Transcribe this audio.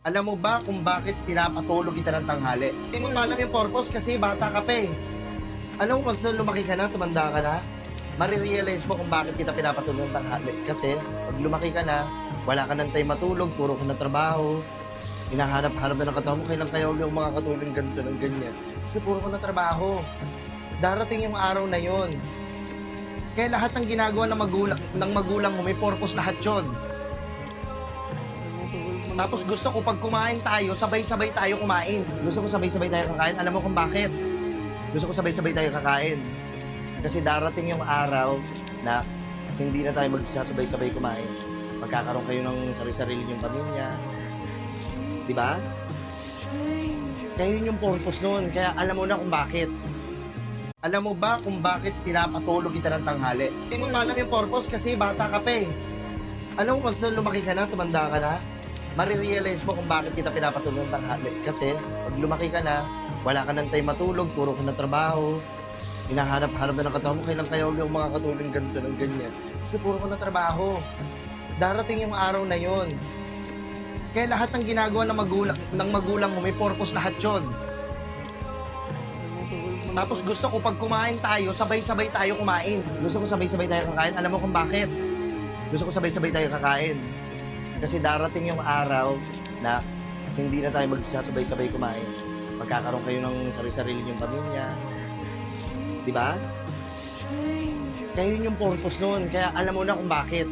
Alam mo ba kung bakit pinapatulog kita ng tanghali? Hindi mo alam yung purpose kasi bata ka pa eh. Alam mo, mas lumaki ka na, tumanda ka na, marirealize mo kung bakit kita pinapatulog ng tanghali. Kasi pag lumaki ka na, wala ka ng time matulog, puro ka ng trabaho, hinahanap-hanap na ng katawan mo, kailan kayo yung mga katulad ng ganito ng ganyan. Kasi puro ka ng trabaho. Darating yung araw na yon. Kaya lahat ng ginagawa ng magulang mo, may purpose lahat yun. Tapos gusto ko pag kumain tayo, sabay-sabay tayo kumain. Gusto ko sabay-sabay tayo kakain. Alam mo kung bakit? Gusto ko sabay-sabay tayo kakain. Kasi darating yung araw na hindi na tayo magsasabay-sabay kumain. Magkakaroon kayo ng sarili-sarili yung pamilya. Di ba? Kaya yun yung purpose nun. Kaya alam mo na kung bakit. Alam mo ba kung bakit pinapatulog kita ng tanghali? Hindi mo alam yung purpose kasi bata ka pa eh. Alam mo, mas lumaki ka na, tumanda ka na, marirealize mo kung bakit kita pinapatulog ng tanghali. Kasi pag lumaki ka na, wala ka ng time matulog, puro ka ng trabaho, hinahanap-hanap na ng katawan mo, kailan kayo yung mga katulad ng ganito ng ganyan. Kasi puro ka ng trabaho. Darating yung araw na yon. Kaya lahat ng ginagawa ng magulang mo, may purpose lahat yun. Tapos gusto ko pag kumain tayo, sabay-sabay tayo kumain. Gusto ko sabay-sabay tayo kakain. Alam mo kung bakit? Gusto ko sabay-sabay tayo kakain. Kasi darating yung araw na hindi na tayo magsasabay-sabay kumain. Magkakaroon kayo ng sarili-sarili yung pamilya. Di ba? Kaya yun yung purpose nun. Kaya alam mo na kung bakit.